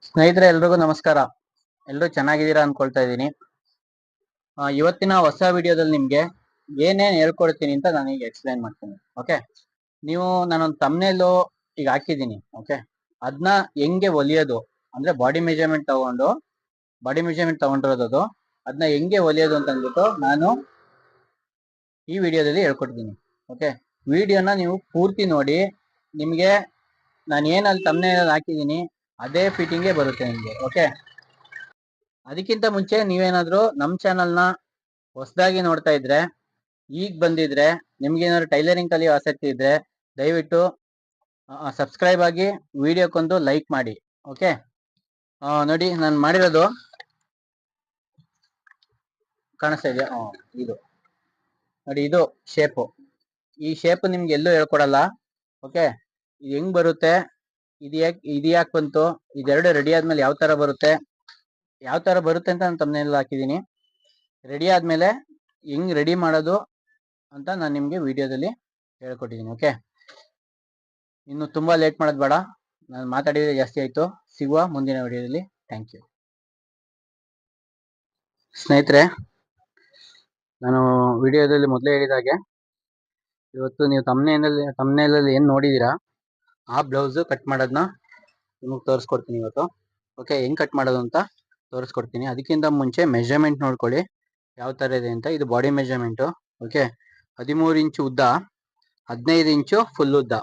ಸ್ನೇಹಿತರೆ ಎಲ್ರಿಗೂ ನಮಸ್ಕಾರ. ಎಲ್ಲರೂ ಚೆನ್ನಾಗಿದ್ದೀರಾ ಅನ್ಕೊಳ್ತಾ ಇದ್ದೀನಿ. ಇವತ್ತಿನ ಹೊಸ ವಿಡಿಯೋದಲ್ಲಿ ನಿಮ್ಗೆ ಏನೇನ್ ಹೇಳ್ಕೊಡ್ತೀನಿ ಅಂತ ನಾನು ಈಗ ಎಕ್ಸ್ಪ್ಲೈನ್ ಮಾಡ್ತೀನಿ. ಓಕೆ, ನೀವು ನಾನೊಂದು ತಮ್ನೇಲು ಈಗ ಹಾಕಿದ್ದೀನಿ. ಓಕೆ, ಅದನ್ನ ಹೆಂಗೆ ಹೊಲಿಯೋದು ಅಂದ್ರೆ ಬಾಡಿ ಮೆಜರ್ಮೆಂಟ್ ತಗೊಂಡಿರೋದು ಅದನ್ನ ಹೆಂಗೆ ಹೊಲಿಯೋದು ಅಂತ ಅಂದ್ಬಿಟ್ಟು ನಾನು ಈ ವಿಡಿಯೋದಲ್ಲಿ ಹೇಳ್ಕೊಡ್ತೀನಿ. ಓಕೆ, ವಿಡಿಯೋನ ನೀವು ಪೂರ್ತಿ ನೋಡಿ. ನಿಮ್ಗೆ ನಾನು ಏನಲ್ಲಿ ತಮ್ನೇಲ್ ಹಾಕಿದ್ದೀನಿ ಅದೇ ಫಿಟ್ಟಿಂಗೇ ಬರುತ್ತೆ ನಿಮ್ಗೆ. ಓಕೆ, ಅದಕ್ಕಿಂತ ಮುಂಚೆ ನೀವೇನಾದ್ರೂ ನಮ್ಮ ಚಾನಲ್ನ ಹೊಸದಾಗಿ ನೋಡ್ತಾ ಇದ್ರೆ, ಈಗ ಬಂದಿದ್ರೆ, ನಿಮ್ಗೆ ಏನಾದ್ರು ಟೈಲರಿಂಗ್ ಕಲಿಯೋ ಆಸಕ್ತಿ ಇದ್ರೆ ದಯವಿಟ್ಟು ಸಬ್ಸ್ಕ್ರೈಬ್ ಆಗಿ ವಿಡಿಯೋಕ್ಕೊಂದು ಲೈಕ್ ಮಾಡಿ. ಓಕೆ, ನೋಡಿ ನಾನು ಮಾಡಿರೋದು ಕಾಣಿಸ್ತಾ ಇದೆಯಾ? ಇದು ನೋಡಿ, ಇದು ಶೇಪು. ಈ ಶೇಪ್ ನಿಮ್ಗೆ ಎಲ್ಲೂ ಹೇಳ್ಕೊಡಲ್ಲ. ಓಕೆ, ಇದು ಹೆಂಗ್ ಬರುತ್ತೆ, ಇದು ಯಾಕೆ ಬಂತು, ಇದೆರಡು ರೆಡಿ ಆದ್ಮೇಲೆ ಯಾವ ತರ ಬರುತ್ತೆ ಅಂತ ನಾನು ತಮ್ಮನೇಲಿ ಹಾಕಿದ್ದೀನಿ. ರೆಡಿ ಆದ್ಮೇಲೆ ಹೆಂಗ್ ರೆಡಿ ಮಾಡೋದು ಅಂತ ನಾನು ನಿಮ್ಗೆ ವಿಡಿಯೋದಲ್ಲಿ ಹೇಳ್ಕೊಟ್ಟಿದ್ದೀನಿ. ಓಕೆ, ಇನ್ನು ತುಂಬಾ ಲೇಟ್ ಮಾಡೋದು ಬೇಡ, ನಾನು ಮಾತಾಡಿದ್ರೆ ಜಾಸ್ತಿ ಆಯ್ತು. ಸಿಗುವ ಮುಂದಿನ ವಿಡಿಯೋದಲ್ಲಿ. Thank you. ಸ್ನೇಹಿತರೆ, ನಾನು ವಿಡಿಯೋದಲ್ಲಿ ಮೊದಲೇ ಹೇಳಿದಾಗೆ ಇವತ್ತು ನೀವು ತಮ್ನೇಲಲ್ಲಿ ಏನ್ ನೋಡಿದೀರಾ ಆ ಬ್ಲೌಸ್ ಕಟ್ ಮಾಡೋದನ್ನ ನಿಮಗೆ ತೋರಿಸ್ಕೊಡ್ತೀನಿ ಇವತ್ತು. ಓಕೆ, ಹೆಂಗ್ ಕಟ್ ಮಾಡೋದು ಅಂತ ತೋರಿಸ್ಕೊಡ್ತೀನಿ. ಅದಕ್ಕಿಂತ ಮುಂಚೆ ಮೆಜರ್ಮೆಂಟ್ ನೋಡ್ಕೊಳ್ಳಿ ಯಾವ ತರ ಇದೆ ಅಂತ. ಇದು ಬಾಡಿ ಮೆಜರ್ಮೆಂಟ್. ಓಕೆ, 13 ಇಂಚು ಉದ್ದ, 15 ಇಂಚು ಫುಲ್ ಉದ್ದ.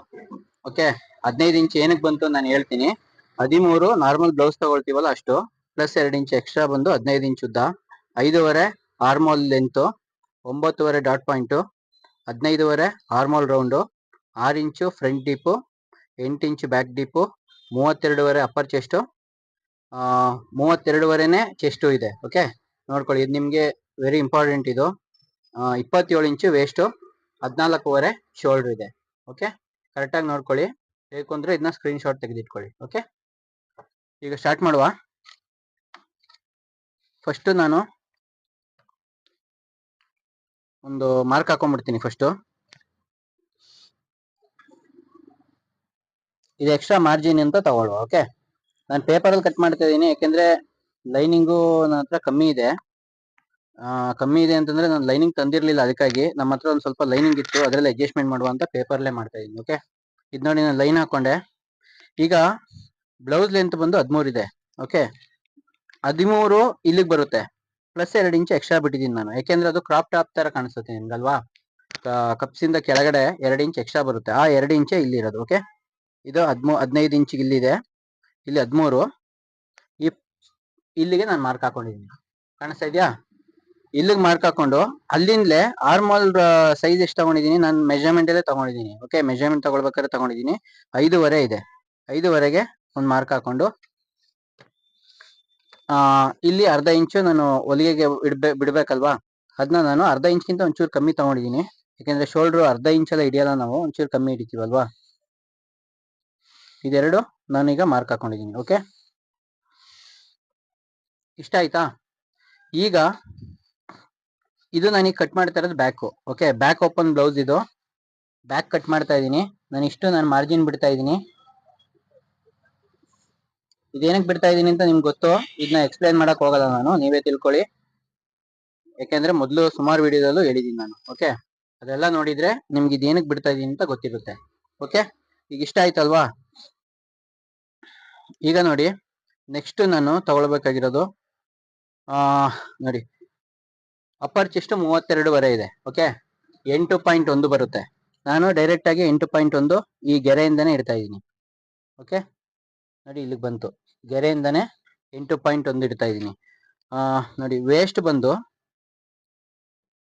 ಓಕೆ, 15 ಇಂಚು ಏನಕ್ಕೆ ಬಂತು ನಾನು ಹೇಳ್ತೀನಿ. 13 ನಾರ್ಮಲ್ ಬ್ಲೌಸ್ ತಗೊಳ್ತೀವಲ್ಲ ಅಷ್ಟು, ಪ್ಲಸ್ 2 ಇಂಚು ಎಕ್ಸ್ಟ್ರಾ ಬಂದು 15 ಇಂಚು ಉದ್ದ, 5.5 armhole length, 9.5 dot point, 15.5 armhole round, 6 inch front deep, 8 inch back deep, 32.5 upper chest, 32.5ನೇ ಚೆಸ್ಟು ಇದೆ. ಓಕೆ, ನೋಡ್ಕೊಳ್ಳಿ, ಇದು ನಿಮಗೆ ವೆರಿ ಇಂಪಾರ್ಟೆಂಟ್. ಇದು 27 ಇಂಚು ವೇಸ್ಟು, 14.5 ಶೋಲ್ಡರ್ ಇದೆ. ಓಕೆ, ಕರೆಕ್ಟಾಗಿ ನೋಡ್ಕೊಳ್ಳಿ. ಬೇಕು ಅಂದ್ರೆ ಇದನ್ನ ಸ್ಕ್ರೀನ್ ಶಾಟ್ ತೆಗೆದಿಟ್ಕೊಳ್ಳಿ. ಓಕೆ, ಈಗ ಸ್ಟಾರ್ಟ್ ಮಾಡುವ. ಫಸ್ಟ್ ನಾನು ಒಂದು ಮಾರ್ಕ್ ಹಾಕೊಂಡ್ಬಿಡ್ತೀನಿ. ಫಸ್ಟು ಇದು ಎಕ್ಸ್ಟ್ರಾ ಮಾರ್ಜಿನ್ ಅಂತ ತಗೊಳ್ಳುವ. ಓಕೆ, ನಾನು ಪೇಪರಲ್ಲಿ ಕಟ್ ಮಾಡ್ತಾ ಇದ್ದೀನಿ, ಯಾಕೆಂದ್ರೆ ಲೈನಿಂಗು ನನ್ನ ಹತ್ರ ಕಮ್ಮಿ ಇದೆ ಅಂತಂದ್ರೆ ನಾನು ಲೈನಿಂಗ್ ತಂದಿರ್ಲಿಲ್ಲ. ಅದಕ್ಕಾಗಿ ನಮ್ಮ ಹತ್ರ ಒಂದು ಸ್ವಲ್ಪ ಲೈನಿಂಗ್ ಇತ್ತು, ಅದರಲ್ಲಿ ಅಡ್ಜಸ್ಟ್ಮೆಂಟ್ ಮಾಡುವ ಅಂತ ಪೇಪರ್ಲೇ ಮಾಡ್ತಾ ಇದ್ದೀನಿ. ಓಕೆ, ಇದು ನೋಡಿ ನಾನು ಲೈನ್ ಹಾಕೊಂಡೆ. ಈಗ ಬ್ಲೌಸ್ ಲೆಂತ್ ಬಂದು 13 ಇದೆ. ಓಕೆ, 13 ಇಲ್ಲಿಗೆ ಬರುತ್ತೆ, ಪ್ಲಸ್ 2 ಇಂಚು ಎಕ್ಸ್ಟ್ರಾ ಬಿಟ್ಟಿದ್ದೀನಿ ನಾನು, ಯಾಕೆಂದ್ರೆ ಅದು ಕ್ರಾಪ್ ಟಾಪ್ ತರ ಕಾಣಿಸುತ್ತೆ ನಿಮ್ಗಲ್ವಾ. ಕಪ್ಸಿಂದ ಕೆಳಗಡೆ 2 ಇಂಚ್ ಎಕ್ಸ್ಟ್ರಾ ಬರುತ್ತೆ, ಆ 2 ಇಂಚೆ ಇಲ್ಲಿರೋದು. ಓಕೆ, ಇದು 15 ಇಂಚಿಗೆ ಇಲ್ಲಿದೆ, ಇಲ್ಲಿ 13, ಇಲ್ಲಿಗೆ ನಾನು ಮಾರ್ಕ್ ಹಾಕೊಂಡಿದ್ದೀನಿ. ಕಾಣಿಸ್ತಾ ಇದೆಯಾ? ಇಲ್ಲಿಗೆ ಮಾರ್ಕ್ ಹಾಕೊಂಡು ಅಲ್ಲಿಂದಲೇ ಆರ್ಮೋಲ್ ಸೈಜ್ ಎಷ್ಟು ತಗೊಂಡಿದ್ದೀನಿ ನಾನು ಮೆಜರ್ಮೆಂಟ್ ಅಲ್ಲೇ ತಗೊಂಡಿದ್ದೀನಿ. ಓಕೆ, ಮೆಜರ್ಮೆಂಟ್ ತಗೊಳ್ಬೇಕಾದ್ರೆ ತಗೊಂಡಿದ್ದೀನಿ 5.5 ಇದೆ. 5.5ಗೆ ಒಂದು ಮಾರ್ಕ್ ಹಾಕೊಂಡು ಇಲ್ಲಿ ಅರ್ಧ ಇಂಚು ನಾನು ಹೊಲಿಗೆಗೆ ಬಿಡ್ಬೇಕಲ್ವಾ, ಅದನ್ನ ನಾನು ಅರ್ಧ ಇಂಚ್ಗಿಂತ ಒಂಚೂರು ಕಮ್ಮಿ ತಗೊಂಡಿದ್ದೀನಿ. ಯಾಕೆಂದ್ರೆ ಶೋಲ್ಡ್ರು ಅರ್ಧ ಇಂಚೆಲ್ಲ ಹಿಡಿಯಲ್ಲ, ನಾವು ಒಂಚೂರು ಕಮ್ಮಿ ಹಿಡಿತೀವಲ್ವಾ. ಇದೆರಡು ನಾನೀಗ ಮಾರ್ಕ್ ಹಾಕೊಂಡಿದ್ದೀನಿ. ಓಕೆ, ಇಷ್ಟ ಆಯ್ತಾ? ಈಗ ಇದು ನಾನೀಗ ಕಟ್ ಮಾಡ್ತಾ ಇರೋದು back. Okay, back open blouse ಇದು. ಬ್ಯಾಕ್ ಕಟ್ ಮಾಡ್ತಾ ಇದ್ದೀನಿ ನಾನು. ಇಷ್ಟು ನಾನು ಮಾರ್ಜಿನ್ ಬಿಡ್ತಾ ಇದ್ದೀನಿ. ಇದೇನಕ್ಕೆ ಬಿಡ್ತಾ ಇದ್ದೀನಿ ಅಂತ ನಿಮ್ಗೆ ಗೊತ್ತು, ಇದನ್ನ ಎಕ್ಸ್ಪ್ಲೈನ್ ಮಾಡಕ್ ಹೋಗಲ್ಲ ನಾನು, ನೀವೇ ತಿಳ್ಕೊಳ್ಳಿ. ಯಾಕೆಂದ್ರೆ ಮೊದಲು ಸುಮಾರು ವಿಡಿಯೋದಲ್ಲೂ ಹೇಳಿದ್ದೀನಿ ನಾನು. ಓಕೆ, ಅದೆಲ್ಲ ನೋಡಿದ್ರೆ ನಿಮ್ಗೆ ಇದೇನಕ್ಕೆ ಬಿಡ್ತಾ ಇದ್ದೀನಿ ಅಂತ ಗೊತ್ತಿರುತ್ತೆ. ಓಕೆ, ಈಗ ಇಷ್ಟ ಆಯ್ತಲ್ವಾ? ಈಗ ನೋಡಿ, ನೆಕ್ಸ್ಟ್ ನಾನು ತಗೊಳ್ಬೇಕಾಗಿರೋದು ನೋಡಿ, ಅಪ್ಪರ್ ಚೆಸ್ಟ್ 32.5 ಇದೆ. ಓಕೆ, 8.1 ಬರುತ್ತೆ. ನಾನು ಡೈರೆಕ್ಟ್ ಆಗಿ 8.1 ಈ ಗೆರೆಯಿಂದಾನೇ ಇಡ್ತಾ ಇದ್ದೀನಿ. ಓಕೆ, ನೋಡಿ ಇಲ್ಲಿಗೆ ಬಂತು, ಗೆರೆಯಿಂದಾನೆ 8.1 ಇಡ್ತಾ ಇದ್ದೀನಿ. ನೋಡಿ, ವೇಸ್ಟ್ ಬಂದು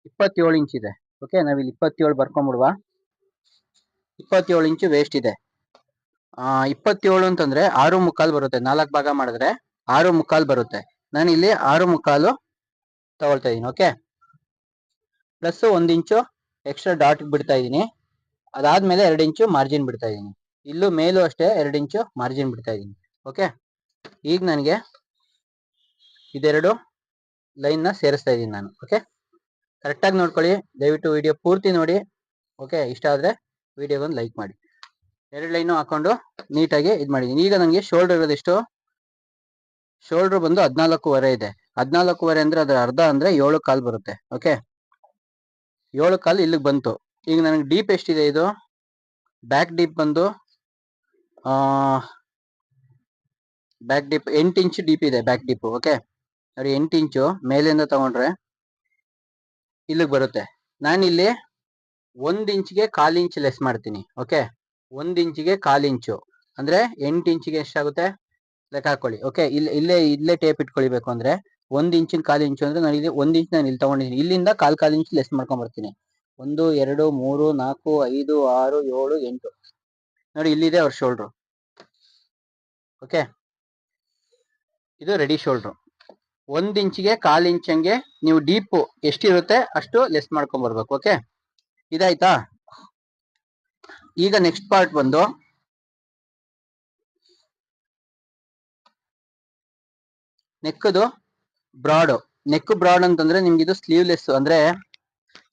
27 ಇಂಚ್ ಇದೆ. ಓಕೆ, ನಾವಿಲ್ಲಿ 27 ಬರ್ಕೊಂಡ್ಬಿಡುವ. 27 ಇಂಚು ವೇಸ್ಟ್ ಇದೆ. 27 ಅಂತಂದ್ರೆ 6.75 ಬರುತ್ತೆ. 4 ಭಾಗ ಮಾಡಿದ್ರೆ 6.75 ಬರುತ್ತೆ. ನಾನು ಇಲ್ಲಿ 6.75 ತಗೊಳ್ತಾ ಇದ್ದೀನಿ. ಓಕೆ, ಪ್ಲಸ್ 1 ಇಂಚು ಎಕ್ಸ್ಟ್ರಾ ಡಾಟ್ ಬಿಡ್ತಾ ಇದ್ದೀನಿ. ಅದಾದ್ಮೇಲೆ 2 ಇಂಚು ಮಾರ್ಜಿನ್ ಬಿಡ್ತಾ ಇದ್ದೀನಿ. ಇಲ್ಲೂ ಮೇಲೂ ಅಷ್ಟೇ 2 ಇಂಚು ಮಾರ್ಜಿನ್ ಬಿಡ್ತಾ ಇದ್ದೀನಿ. ಓಕೆ, ಈಗ ನನಗೆ ಇದೆರಡು ಲೈನ್ನ ಸೇರಿಸ್ತಾ ಇದ್ದೀನಿ ನಾನು. ಓಕೆ, ಕರೆಕ್ಟಾಗಿ ನೋಡ್ಕೊಳ್ಳಿ, ದಯವಿಟ್ಟು ವಿಡಿಯೋ ಪೂರ್ತಿ ನೋಡಿ. ಓಕೆ, ಇಷ್ಟ ಆದರೆ ವಿಡಿಯೋಗೊಂದು ಲೈಕ್ ಮಾಡಿ. 2 ಲೈನು ಹಾಕೊಂಡು ನೀಟಾಗಿ ಇದು ಮಾಡಿದ್ದೀನಿ. ಈಗ ನನಗೆ ಶೋಲ್ಡರ್ ಇರೋದೆಷ್ಟು ಶೋಲ್ಡರ್ ಬಂದು 14.5 ಇದೆ. 14.5 ಅಂದ್ರೆ ಅದರ ಅರ್ಧ ಅಂದ್ರೆ 7 ಕಾಲ್ ಬರುತ್ತೆ. ಓಕೆ, 7 ಕಾಲ್ ಇಲ್ಲಿಗೆ ಬಂತು. ಈಗ ನನಗೆ ಡೀಪ್ ಎಷ್ಟಿದೆ ಇದು? ಬ್ಯಾಕ್ ಡೀಪ್ ಬಂದು ಬ್ಯಾಕ್ ಡೀಪ್ 8 ಇಂಚ್ ಡೀಪ್ ಇದೆ ಬ್ಯಾಕ್ ಡೀಪ್. ಓಕೆ ನೋಡಿ, 8 ಇಂಚು ಮೇಲಿಂದ ತಗೊಂಡ್ರೆ ಇಲ್ಲಿಗೆ ಬರುತ್ತೆ. ನಾನಿಲ್ಲಿ 1 ಇಂಚ್ಗೆ 1/4 ಇಂಚ್ ಲೆಸ್ ಮಾಡ್ತೀನಿ. ಓಕೆ, 1 ಇಂಚ್ಗೆ 1/4 ಇಂಚು ಅಂದ್ರೆ 8 ಇಂಚಿಗೆ ಎಷ್ಟಾಗುತ್ತೆ ಲೆಕ್ಕ ಹಾಕೊಳ್ಳಿ. ಓಕೆ, ಇಲ್ಲೇ ಟೇಪ್ ಇಟ್ಕೊಳ್ಬೇಕು ಅಂದ್ರೆ 1 ಇಂಚಿನ 1/4 ಇಂಚು ಅಂದ್ರೆ ನಾನು ಇಲ್ಲಿ 1 ಇಂಚ್ ನಾನು ಇಲ್ಲಿ ತಗೊಂಡಿದ್ದೀನಿ. ಇಲ್ಲಿಂದ 1/4 ಇಂಚ್ ಲೆಸ್ ಮಾಡ್ಕೊಂಡ್ ಬರ್ತೀನಿ. 1 2 3 4 5 6 7 8 ನೋಡಿ, ಇಲ್ಲಿದೆ ಅವ್ರ ಶೋಲ್ಡ್ರು. ಓಕೆ, ಇದು ರೆಡಿ ಶೋಲ್ಡ್ರು. 1 ಇಂಚಿಗೆ 1/4 ಇಂಚ್ ಹಂಗೆ ನೀವು ಡೀಪ್ ಎಷ್ಟಿರುತ್ತೆ ಅಷ್ಟು ಲೆಸ್ ಮಾಡ್ಕೊಂಡ್ ಬರ್ಬೇಕು. ಓಕೆ, ಇದಾಯ್ತಾ? ಈಗ ನೆಕ್ಸ್ಟ್ ಪಾರ್ಟ್ ಬಂದು ನೆಕ್ದು ಬ್ರಾಡ್. ನೆಕ್ ಬ್ರಾಡ್ ಅಂತಂದ್ರೆ ನಿಮ್ಗೆ ಇದು ಸ್ಲೀವ್ಲೆಸ್ ಅಂದ್ರೆ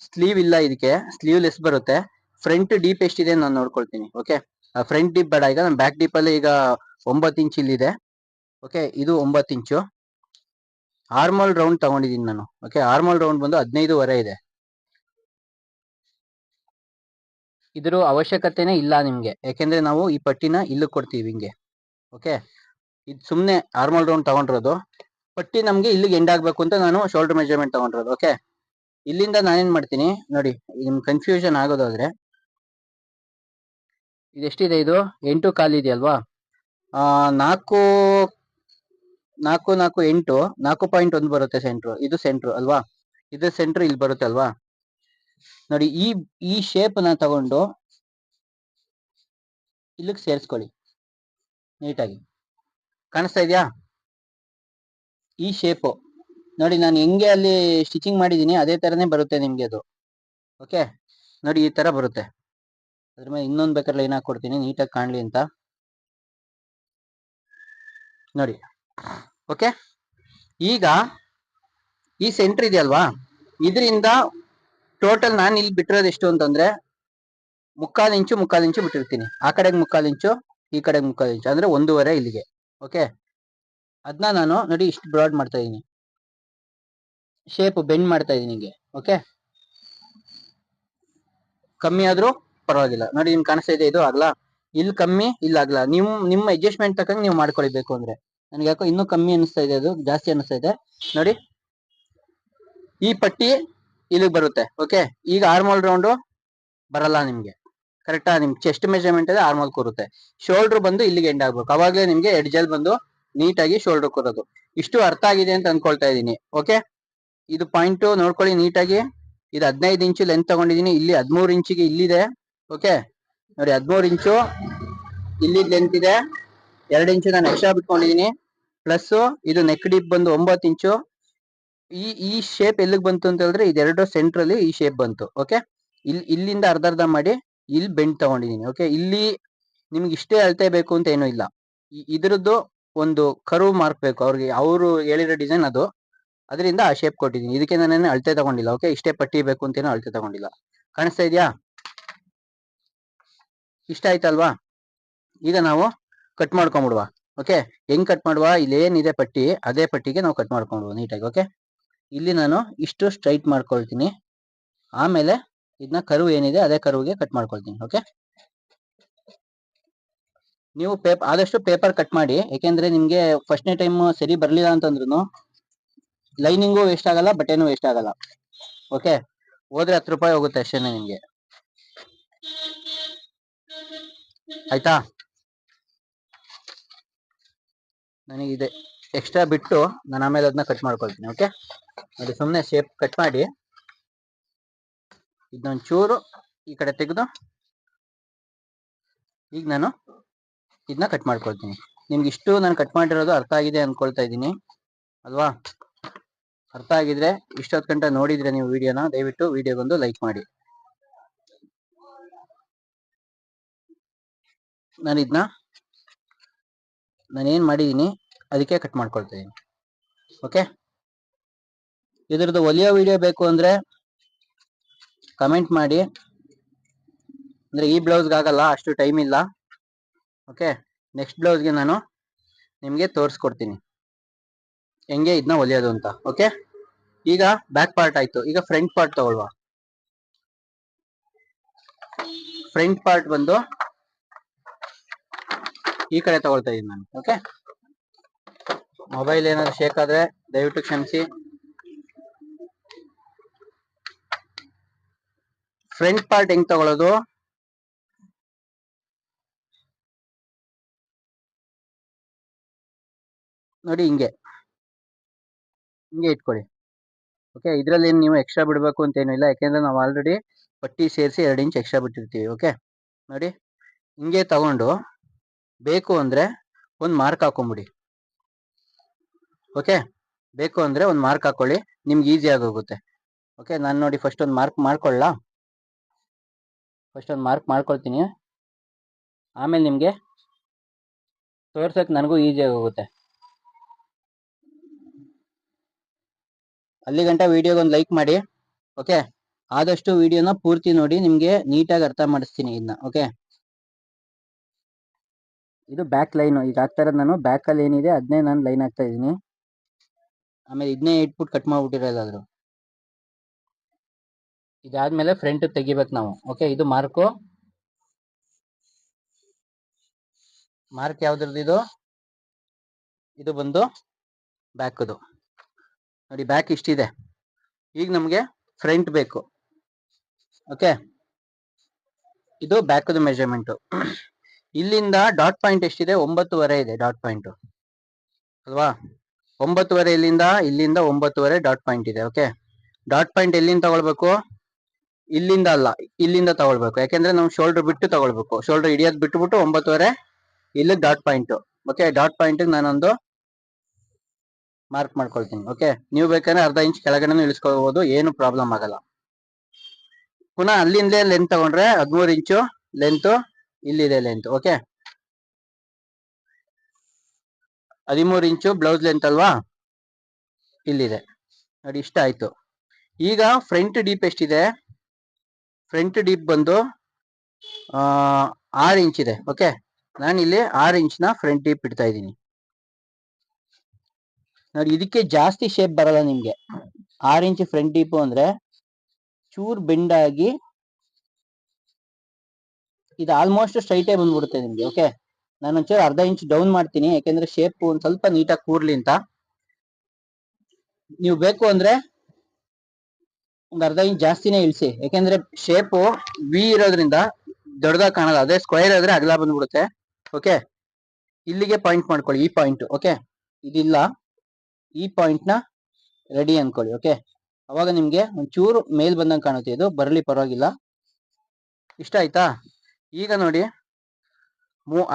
ಸ್ಲೀವ್ ಇಲ್ಲ, ಇದಕ್ಕೆ ಸ್ಲೀವ್ಲೆಸ್ ಬರುತ್ತೆ. ಫ್ರಂಟ್ ಡೀಪ್ ಎಷ್ಟಿದೆ ನಾನು ನೋಡ್ಕೊಳ್ತೀನಿ. ಓಕೆ, ಫ್ರಂಟ್ ಡೀಪ್ ಬೇಡ, ಈಗ ನಾನು ಬ್ಯಾಕ್ ಡೀಪ್ ಅಲ್ಲಿ ಈಗ 9 ಇಂಚ್ ಇಲ್ಲಿದೆ. ಓಕೆ, ಇದು 9 ಇಂಚು. ಆರ್ಮಲ್ ರೌಂಡ್ ತಗೊಂಡಿದ್ದೀನಿ ನಾನು. ಓಕೆ, ಆರ್ಮಲ್ ರೌಂಡ್ ಬಂದು 15.5 ಇದೆ. ಇದ್ರ ಅವಶ್ಯಕತೆನೇ ಇಲ್ಲ ನಿಮ್ಗೆ, ಯಾಕೆಂದ್ರೆ ನಾವು ಈ ಪಟ್ಟಿನ ಇಲ್ಲಿ ಕೊಡ್ತೀವಿ ಹಿಂಗೆ. ಓಕೆ, ಇದು ಸುಮ್ನೆ ಆರ್ಮಲ್ ರೌಂಡ್ ತಗೊಂಡಿರೋದು. ಪಟ್ಟಿ ನಮ್ಗೆ ಇಲ್ಲಿಗೆ ಎಂಡ್ ಆಗ್ಬೇಕು ಅಂತ ನಾನು ಶೋಲ್ಡರ್ ಮೆಜರ್ಮೆಂಟ್ ತಗೊಂಡಿರೋದು. ಓಕೆ, ಇಲ್ಲಿಂದ ನಾನೇನ್ ಮಾಡ್ತೀನಿ ನೋಡಿ, ನಿಮ್ ಕನ್ಫ್ಯೂಷನ್ ಆಗೋದಾದ್ರೆ ಇದೆಷ್ಟಿದೆ? ಇದು 8 ಕಾಲ್ ಇದೆಯಲ್ವಾ? 4 4 4 8 4.1 ಬರುತ್ತೆ ಸೆಂಟ್ರ್. ಇದು ಸೆಂಟ್ರ್ ಅಲ್ವಾ? ಇದು ಸೆಂಟ್ರ್ ಇಲ್ಲಿ ಬರುತ್ತೆ ಅಲ್ವಾ? ನೋಡಿ, ಈ ಶೇಪ್ ನ ತಗೊಂಡು ಇಲ್ಲಿಗೆ ಸೇರಿಸ್ಕೊಳ್ಳಿ ನೀಟಾಗಿ. ಕಾಣಿಸ್ತಾ ಇದೆಯಾ? ಈ ಶೇಪ್ ನೋಡಿ, ನಾನು ಹೆಂಗೆ ಅಲ್ಲಿ ಸ್ಟಿಚಿಂಗ್ ಮಾಡಿದೀನಿ ಅದೇ ತರನೇ ಬರುತ್ತೆ ನಿಮ್ಗೆ ಅದು. ಓಕೆ ನೋಡಿ, ಈ ತರ ಬರುತ್ತೆ. ಅದ್ರ ಮೇಲೆ ಇನ್ನೊಂದು ಬೇಕಾದ್ರೆ ಲೈನ್ ಹಾಕೊಡ್ತೀನಿ ನೀಟಾಗಿ ಕಾಣ್ಲಿ ಅಂತ ನೋಡಿ. ಓಕೆ, ಈಗ ಈ ಸೆಂಟರ್ ಇದೆಯಲ್ವಾ, ಇದರಿಂದ ಟೋಟಲ್ ನಾನು ಇಲ್ಲಿ ಬಿಟ್ಟಿರೋದು ಎಷ್ಟು ಅಂತಂದ್ರೆ 3/4 ಇಂಚು 3/4 ಇಂಚು ಬಿಟ್ಟಿರ್ತೀನಿ. ಆ ಕಡೆಗೆ 3/4 ಇಂಚು, ಈ ಕಡೆಗೆ 3/4 ಇಂಚು ಅಂದ್ರೆ 1.5 ಇಲ್ಲಿಗೆ. ಓಕೆ, ಅದನ್ನ ನಾನು ನೋಡಿ ಇಷ್ಟು ಬ್ರಾಡ್ ಮಾಡ್ತಾ ಇದೀನಿ, ಶೇಪ್ ಬೆಂಡ್ ಮಾಡ್ತಾ ಇದೀನಿ ಹಿಂಗೆ. ಓಕೆ, ಕಮ್ಮಿ ಆದ್ರೂ ಪರವಾಗಿಲ್ಲ. ನೋಡಿ, ನಿಮ್ಗೆ ಕಾಣಿಸ್ತಾ ಇದೆ ಇದು ಅಗಲ, ಇಲ್ಲಿ ಕಮ್ಮಿ ಇಲ್ಲಿ ಅಗಲ. ನಿಮ್ಮ ಅಡ್ಜಸ್ಟ್ಮೆಂಟ್ ತಕ್ಕಂಗೆ ನೀವು ಮಾಡ್ಕೊಳ್ಬೇಕು. ಅಂದ್ರೆ ನನಗೆ ಯಾಕೋ ಇನ್ನೂ ಕಮ್ಮಿ ಅನಿಸ್ತಾ ಇದೆ, ಅದು ಜಾಸ್ತಿ ಅನಿಸ್ತಾ ಇದೆ. ನೋಡಿ, ಈ ಪಟ್ಟಿ ಇಲ್ಲಿಗೆ ಬರುತ್ತೆ. ಓಕೆ, ಈಗ ಆರ್ಮೋಲ್ ರೌಂಡು ಬರಲ್ಲ ನಿಮ್ಗೆ. ಕರೆಕ್ಟಾ? ನಿಮ್ ಚೆಸ್ಟ್ ಮೆಜರ್ಮೆಂಟ್ ಇದೆ, ಆರ್ಮೋಲ್ ಕೂರುತ್ತೆ. ಶೋಲ್ಡರ್ ಬಂದು ಇಲ್ಲಿಗೆ ಎಂಡ್ ಆಗ್ಬೇಕು, ಅವಾಗಲೇ ನಿಮ್ಗೆ ಎಡ್ಜಲ್ ಬಂದು ನೀಟಾಗಿ ಶೋಲ್ಡರ್ ಕೂರೋದು. ಇಷ್ಟು ಅರ್ಥ ಆಗಿದೆ ಅಂತ ಅನ್ಕೊಳ್ತಾ ಇದ್ದೀನಿ. ಓಕೆ, ಇದು ಪಾಯಿಂಟ್ ನೋಡ್ಕೊಳ್ಳಿ ನೀಟಾಗಿ. ಇದು 15 ಇಂಚು ಲೆಂತ್ ತಗೊಂಡಿದ್ದೀನಿ. ಇಲ್ಲಿ 13 ಇಂಚಿಗೆ ಇಲ್ಲಿದೆ. ಓಕೆ ನೋಡಿ, 13 ಇಂಚು ಇಲ್ಲಿ ಲೆಂತ್ ಇದೆ. 2 ಇಂಚು ನಾನು ಎಕ್ಸ್ಟ್ರಾ ಬಿಟ್ಕೊಂಡಿದ್ದೀನಿ. ಪ್ಲಸ್ ಇದು ನೆಕ್ ಡೀಪ್ ಬಂದು 9 ಇಂಚು. ಈ ಶೇಪ್ ಎಲ್ಲಿಗೆ ಬಂತು ಅಂತ ಹೇಳಿದ್ರೆ ಇದೆರಡು ಸೆಂಟ್ರಲ್ಲಿ ಈ ಶೇಪ್ ಬಂತು. ಓಕೆ, ಇಲ್ಲಿಂದ ಅರ್ಧ ಮಾಡಿ ಇಲ್ಲಿ ಬೆಂಡ್ ತಗೊಂಡಿದ್ದೀನಿ. ಓಕೆ, ಇಲ್ಲಿ ನಿಮ್ಗೆ ಇಷ್ಟೇ ಅಳತೆ ಬೇಕು ಅಂತ ಏನೂ ಇಲ್ಲ. ಇದ್ರದ್ದು ಒಂದು ಕರ್ವ್ ಮಾರ್ಕ್ ಬೇಕು ಅವ್ರಿಗೆ, ಅವರು ಹೇಳಿರೋ ಡಿಸೈನ್ ಅದು, ಅದರಿಂದ ಆ ಶೇಪ್ ಕೊಟ್ಟಿದ್ದೀನಿ. ಇದಕ್ಕೆ ನಾನೇನು ಅಳತೆ ತಗೊಂಡಿಲ್ಲ. ಓಕೆ, ಇಷ್ಟೇ ಪಟ್ಟಿ ಬೇಕು ಅಂತೇನೋ ಅಳತೆ ತಗೊಂಡಿಲ್ಲ. ಕಾಣಿಸ್ತಾ ಇದೆಯಾ? ಇಷ್ಟ ಆಯ್ತಲ್ವಾ? ಈಗ ನಾವು ಕಟ್ ಮಾಡ್ಕೊಂಡ್ಬಿಡುವ. ಓಕೆ, ಹೆಂಗ್ ಕಟ್ ಮಾಡುವ? ಇಲ್ಲಿ ಏನಿದೆ ಪಟ್ಟಿ, ಅದೇ ಪಟ್ಟಿಗೆ ನಾವು ಕಟ್ ಮಾಡ್ಕೊಂಡ್ಬಿಡುವ ನೀಟಾಗಿ. ಓಕೆ, ಇಲ್ಲಿ ನಾನು ಇಷ್ಟು ಸ್ಟ್ರೈಟ್ ಮಾಡ್ಕೊಳ್ತೀನಿ. ಆಮೇಲೆ ಇದನ್ನ ಕರ್ವ್ ಏನಿದೆ ಅದೇ ಕರ್ವ್ಗೆ ಕಟ್ ಮಾಡ್ಕೊಳ್ತೀನಿ. ಓಕೆ, ನೀವು ಆದಷ್ಟು ಪೇಪರ್ ಕಟ್ ಮಾಡಿ, ಯಾಕೆಂದ್ರೆ ನಿಮ್ಗೆ ಫಸ್ಟ್ನೇ ಟೈಮ್ ಸರಿ ಬರ್ಲಿಲ್ಲ ಅಂತಂದ್ರು ಲೈನಿಂಗು ವೇಸ್ಟ್ ಆಗಲ್ಲ, ಬಟ್ಟೆನೂ ವೇಸ್ಟ್ ಆಗಲ್ಲ. ಓಕೆ, ಹೋದ್ರೆ 10 ರೂಪಾಯಿ ಹೋಗುತ್ತೆ ಅಷ್ಟೇನೆ ನಿಮ್ಗೆ. ಆಯ್ತಾ? ನನಗಿದೆ ಎಕ್ಸ್ಟ್ರಾ ಬಿಟ್ಟು ನಾನು ಆಮೇಲೆ ಅದನ್ನ ಕಟ್ ಮಾಡ್ಕೊಳ್ತೀನಿ. ಓಕೆ, ಅದು ಸುಮ್ಮನೆ ಶೇಪ್ ಕಟ್ ಮಾಡಿ ಇದನ್ನೊಂದು ಚೂರು ಈ ಕಡೆ ತೆಗೆದು ಈಗ ನಾನು ಇದನ್ನ ಕಟ್ ಮಾಡ್ಕೊಳ್ತೀನಿ. ನಿಮ್ಗೆ ಇಷ್ಟು ನಾನು ಕಟ್ ಮಾಡಿರೋದು ಅರ್ಥ ಆಗಿದೆ ಅನ್ಕೊಳ್ತಾ ಇದ್ದೀನಿ ಅಲ್ವಾ? ಅರ್ಥ ಆಗಿದ್ರೆ ಇಷ್ಟೊತ್ತು ಗಂಟೆ ನೋಡಿದ್ರೆ ನೀವು ವಿಡಿಯೋನ, ದಯವಿಟ್ಟು ವಿಡಿಯೋಗೊಂದು ಲೈಕ್ ಮಾಡಿ. ನಾನೇನ್ ಮಾಡಿದೀನಿ ಅದಕ್ಕೆ ಕಟ್ ಮಾಡ್ಕೊಳ್ತಾ ಇದೀನಿ. ಓಕೆ, ಇದ್ರದ್ದು ಹೊಲಿಯೋ ವಿಡಿಯೋ ಬೇಕು ಅಂದ್ರೆ ಕಮೆಂಟ್ ಮಾಡಿ. ಅಂದ್ರೆ ಈ ಬ್ಲೌಸ್ಗೆ ಆಗಲ್ಲ, ಅಷ್ಟು ಟೈಮ್ ಇಲ್ಲ. ಓಕೆ, ನೆಕ್ಸ್ಟ್ ಬ್ಲೌಸ್ಗೆ ನಾನು ನಿಮ್ಗೆ ತೋರಿಸ್ಕೊಡ್ತೀನಿ. ಹೆಂಗೆ ಇದನ್ನ ಹೊಲಿಯೋದು ಅಂತ. ಓಕೆ, ಈಗ ಬ್ಯಾಕ್ ಪಾರ್ಟ್ ಆಯ್ತು. ಈಗ ಫ್ರಂಟ್ ಪಾರ್ಟ್ ತಗೊಳ್ವಾ. ಫ್ರಂಟ್ ಪಾರ್ಟ್ ಬಂದು ಈ ಕಡೆ ತಗೊಳ್ತಾ ಇದೀನಿ ನಾನು. ಓಕೆ, ಮೊಬೈಲ್ ಏನಾದ್ರು ಶೇಕ್ ಆದ್ರೆ ದಯವಿಟ್ಟು ಕ್ಷಮಿಸಿ. ಫ್ರಂಟ್ ಪಾರ್ಟ್ ಹೆಂಗ್ ತಗೊಳ್ಳೋದು, ನೋಡಿ ಹಿಂಗೆ ಇಟ್ಕೊಳ್ಳಿ. ಓಕೆ, ಇದ್ರಲ್ಲಿ ನೀವು ಎಕ್ಸ್ಟ್ರಾ ಬಿಡಬೇಕು ಅಂತ ಏನಿಲ್ಲ, ಯಾಕೆಂದ್ರೆ ನಾವು ಆಲ್ರೆಡಿ ಪಟ್ಟಿ ಸೇರಿಸಿ 2 ಇಂಚ್ ಎಕ್ಸ್ಟ್ರಾ ಬಿಟ್ಟಿರ್ತೀವಿ. ಓಕೆ, ನೋಡಿ ಹಿಂಗೆ ತಗೊಂಡು ಬೇಕು ಅಂದ್ರೆ ಒಂದು ಮಾರ್ಕ್ ಹಾಕೊಂಬಿಡಿ. ಓಕೆ, ಬೇಕು ಅಂದ್ರೆ ಒಂದು ಮಾರ್ಕ್ ಹಾಕೊಳ್ಳಿ, ನಿಮ್ಗೆ ಈಸಿ ಆಗೋಗುತ್ತೆ. ಓಕೆ, ನಾನು ನೋಡಿ ಫಸ್ಟ್ ಒಂದು ಮಾರ್ಕ್ ಮಾಡ್ಕೊಳ್ಳ. ಫಸ್ಟ್ ಒಂದು ಮಾರ್ಕ್ ಮಾಡ್ಕೊಳ್ತೀನಿ, ಆಮೇಲೆ ನಿಮಗೆ ತೋರ್ಸಕ್ಕೆ ನನಗೂ ಈಸಿ ಆಗೋಗುತ್ತೆ. ಅಲ್ಲಿ ಗಂಟ ವಿಡಿಯೋಗೆ ಒಂದು ಲೈಕ್ ಮಾಡಿ. ಓಕೆ, ಆದಷ್ಟು ವಿಡಿಯೋನ ಪೂರ್ತಿ ನೋಡಿ, ನಿಮ್ಗೆ ನೀಟಾಗಿ ಅರ್ಥ ಮಾಡಿಸ್ತೀನಿ ಇದನ್ನ. ಓಕೆ, ಇದು ಬ್ಯಾಕ್ ಲೈನ್. ಈಗ ಆಗ್ತಾ ಇರೋದು ನಾನು ಬ್ಯಾಕ್ ಅಲ್ಲಿ ಏನಿದೆ ಅದನ್ನೇ ನಾನು ಲೈನ್ ಆಗ್ತಾ ಇದ್ದೀನಿ. ಆಮೇಲೆ ಇದನ್ನೇ ಇಟ್ಬಿಟ್ಟು ಕಟ್ ಮಾಡ್ಬಿಟ್ಟಿರೋದಾದ್ರು. ಇದಾದ್ಮೇಲೆ ಫ್ರಂಟ್ ತೆಗಿಬೇಕು ನಾವು. ಓಕೆ, ಇದು ಮಾರ್ಕ್ ಯಾವ್ದ್ರದ್ದು ಇದು? ಇದು ಬಂದು ಬ್ಯಾಕ್ದು. ನೋಡಿ ಬ್ಯಾಕ್ ಇಷ್ಟಿದೆ. ಈಗ ನಮ್ಗೆ ಫ್ರಂಟ್ ಬೇಕು. ಓಕೆ, ಇದು ಬ್ಯಾಕ್ದು ಮೆಜರ್ಮೆಂಟ್. ಇಲ್ಲಿಂದ ಡಾಟ್ ಪಾಯಿಂಟ್ ಎಷ್ಟಿದೆ? 9.5 ಇದೆ ಡಾಟ್ ಪಾಯಿಂಟ್ ಅಲ್ವಾ? 9.5 ಇಲ್ಲಿಂದ 9.5 ಡಾಟ್ ಪಾಯಿಂಟ್ ಇದೆ. ಓಕೆ, ಡಾಟ್ ಪಾಯಿಂಟ್ ಎಲ್ಲಿಂದ ತಗೊಳ್ಬೇಕು? ಇಲ್ಲಿಂದ ಅಲ್ಲ, ಇಲ್ಲಿಂದ ತಗೊಳ್ಬೇಕು. ಯಾಕೆಂದ್ರೆ ನಾವು ಶೋಲ್ಡರ್ ಬಿಟ್ಟು ತಗೊಳ್ಬೇಕು. ಶೋಲ್ಡರ್ ಹಿಡಿಯೋದ್ ಬಿಟ್ಬಿಟ್ಟು 9.5 ಇಲ್ಲಿ dot point. Okay, dot point ನಾನೊಂದು ಮಾರ್ಕ್ ಮಾಡ್ಕೊಳ್ತೀನಿ. ಓಕೆ, ನೀವು ಬೇಕಾದ್ರೆ ಅರ್ಧ ಇಂಚ್ ಕೆಳಗಡೆ ಇಳಿಸ್ಕೋಬಹುದು, ಏನು ಪ್ರಾಬ್ಲಮ್ ಆಗಲ್ಲ. ಪುನಃ ಅಲ್ಲಿಂದಲೇ ಲೆಂತ್ ತಗೊಂಡ್ರೆ 13 ಇಂಚು ಲೆಂತ್ ಇಲ್ಲಿದೆ ಲೆಂತ್. ಓಕೆ, 13 ಇಂಚು ಬ್ಲೌಸ್ ಲೆಂತ್ ಅಲ್ವಾ, ಇಲ್ಲಿದೆ ನೋಡಿ, ಇಷ್ಟ ಆಯ್ತು. ಈಗ ಫ್ರಂಟ್ ಡೀಪ್ ಎಷ್ಟಿದೆ? ಫ್ರಂಟ್ ಡೀಪ್ ಬಂದು 6 ಇಂಚ್ ಇದೆ. ಓಕೆ, ನಾನು ಇಲ್ಲಿ 6 ಇಂಚ್ನ ಫ್ರಂಟ್ ಡೀಪ್ ಇಡ್ತಾ ಇದ್ದೀನಿ. ನೋಡಿ, ಇದಕ್ಕೆ ಜಾಸ್ತಿ ಶೇಪ್ ಬರಲ್ಲ ನಿಮ್ಗೆ. 6 ಇಂಚ್ ಫ್ರಂಟ್ ಡೀಪ್ ಅಂದ್ರೆ ಚೂರ್ ಬೆಂಡ್ ಆಗಿ ಇದು ಆಲ್ಮೋಸ್ಟ್ ಸ್ಟ್ರೈಟೇ ಬಂದ್ಬಿಡುತ್ತೆ ನಿಮ್ಗೆ. ಓಕೆ, ನಾನು ಒಂಚೂರು ಅರ್ಧ ಇಂಚ್ ಡೌನ್ ಮಾಡ್ತೀನಿ, ಯಾಕೆಂದ್ರೆ ಶೇಪ್ ಒಂದ್ ಸ್ವಲ್ಪ ನೀಟಾಗಿ ಕೂರ್ಲಿ ಅಂತ. ನೀವು ಬೇಕು ಅಂದ್ರೆ ಒಂದು ಅರ್ಧ ಇಂಚ್ ಜಾಸ್ತಿನೇ ಇಳಿಸಿ, ಯಾಕೆಂದ್ರೆ ಶೇಪ್ ವಿ ಇರೋದ್ರಿಂದ ದೊಡ್ಡದಾಗಿ ಕಾಣಲ್ಲ. ಅದೇ ಸ್ಕ್ವೇರ್ ಆದ್ರೆ ಅಗಲ ಬಂದ್ಬಿಡುತ್ತೆ. ಓಕೆ, ಇಲ್ಲಿಗೆ ಪಾಯಿಂಟ್ ಮಾಡ್ಕೊಳ್ಳಿ, ಈ ಪಾಯಿಂಟ್. ಓಕೆ, ಇದಿಲ್ಲ, ಈ ಪಾಯಿಂಟ್ ನ ರೆಡಿ ಅನ್ಕೊಳ್ಳಿ. ಓಕೆ, ಅವಾಗ ನಿಮ್ಗೆ ಒಂಚೂರು ಮೇಲ್ ಬಂದಂಗೆ ಕಾಣುತ್ತೆ. ಇದು ಬರಲಿ ಪರವಾಗಿಲ್ಲ. ಇಷ್ಟ ಆಯ್ತಾ? ಈಗ ನೋಡಿ,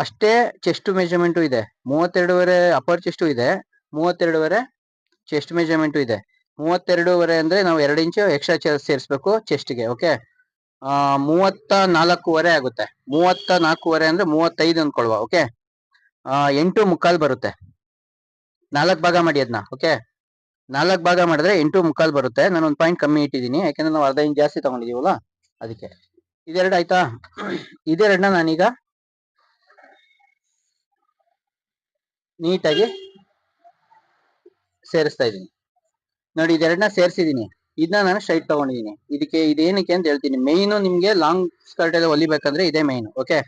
ಅಷ್ಟೇ ಚೆಸ್ಟ್ ಮೆಜರ್ಮೆಂಟು ಇದೆ. 32.5 ಅಪ್ಪರ್ ಚೆಸ್ಟು ಇದೆ, 32.5 ಚೆಸ್ಟ್ ಮೆಜರ್ಮೆಂಟು ಇದೆ. 32.5 ಅಂದ್ರೆ ನಾವು 2 ಇಂಚು ಎಕ್ಸ್ಟ್ರಾ ಸೇರಿಸ್ಬೇಕು ಚೆಸ್ಟ್ಗೆ. ಓಕೆ, 34.5 ಆಗುತ್ತೆ. 34.5 ಅಂದ್ರೆ 35 ಅನ್ಕೊಳ್ವಾ. ಓಕೆ, 8.75 ಬರುತ್ತೆ. 4 ಭಾಗ ಮಾಡಿ ಅದನ್ನ. ಓಕೆ, 4 ಭಾಗ ಮಾಡಿದ್ರೆ 8.75 ಬರುತ್ತೆ. ನಾನು ಒಂದು ಪಾಯಿಂಟ್ ಕಮ್ಮಿ ಇಟ್ಟಿದ್ದೀನಿ, ಯಾಕೆಂದ್ರೆ ನಾವು ಅರ್ಧ ಇಂಚ್ ಜಾಸ್ತಿ ತಗೊಂಡಿದೀವಲ್ಲ ಅದಕ್ಕೆ. ಇದೆರಡು ಆಯ್ತಾ? ಇದೆರಡನ್ನ ನಾನೀಗ ನೀಟಾಗಿ ಸೇರಿಸ್ತಾ ಇದ್ದೀನಿ. ನೋಡಿ, ಇದೆರಡನ್ನ ಸೇರಿಸಿದೀನಿ. ಇದನ್ನ ನಾನು ಸ್ಟ್ರೈಟ್ ತಗೊಂಡಿದ್ದೀನಿ. ಇದಕ್ಕೆ ಇದೇನಕ್ಕೆ ಅಂತ ಹೇಳ್ತೀನಿ. ಮೈನು ನಿಮ್ಗೆ ಲಾಂಗ್ ಸ್ಕರ್ಟ್ ಎಲ್ಲ ಹೊಲಿಬೇಕಂದ್ರೆ ಇದೇ ಮೈನ್. ಓಕೆ,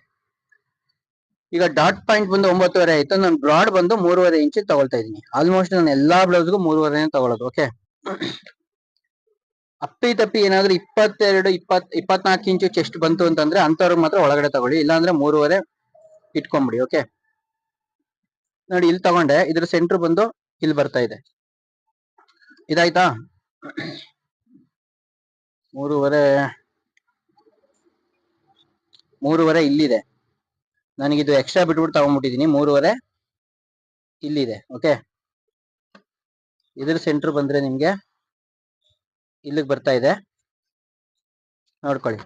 ಈಗ ಡಾಟ್ ಪಾಯಿಂಟ್ ಬಂದು 9.5 ಆಯ್ತು. ನಾನು ಬ್ರಾಡ್ ಬಂದು 3.5 ಇಂಚ್ ತಗೊಳ್ತಾ ಇದ್ದೀನಿ. ಆಲ್ಮೋಸ್ಟ್ ನಾನು ಎಲ್ಲಾ ಬ್ಲೌಸ್ಗೂ 3.5 ತಗೊಳ್ಳೋದು. ಓಕೆ, ಅಪ್ಪಿ ತಪ್ಪಿ ಏನಾದ್ರು 22, 24 ಇಂಚು ಚೆಸ್ಟ್ ಬಂತು ಅಂತಂದ್ರೆ ಅಂತವ್ರಿಗೆ ಮಾತ್ರ ಒಳಗಡೆ ತಗೊಳ್ಳಿ, ಇಲ್ಲಾಂದ್ರೆ 3.5 ಇಟ್ಕೊಂಬಿಡಿ. ಓಕೆ, ನೋಡಿ ಇಲ್ಲಿ ತಗೊಂಡೆ, ಇದ್ರ ಸೆಂಟರ್ ಬಂದು ಇಲ್ಲಿ ಬರ್ತಾ ಇದೆ. ಇದಾಯ್ತಾ? 3.5 ಇಲ್ಲಿದೆ. ನನಗಿದು ಎಕ್ಸ್ಟ್ರಾ ಬಿಟ್ಬಿಟ್ಟು ತಗೊಂಡ್ಬಿಟ್ಟಿದೀನಿ. 3.5 ಇಲ್ಲಿದೆ. ಓಕೆ, ಇದ್ರ ಸೆಂಟರ್ ಬಂದ್ರೆ ನಿಮ್ಗೆ ಇಲ್ಲಿಗೆ ಬರ್ತಾ ಇದೆ, ನೋಡ್ಕೊಳ್ಳಿ.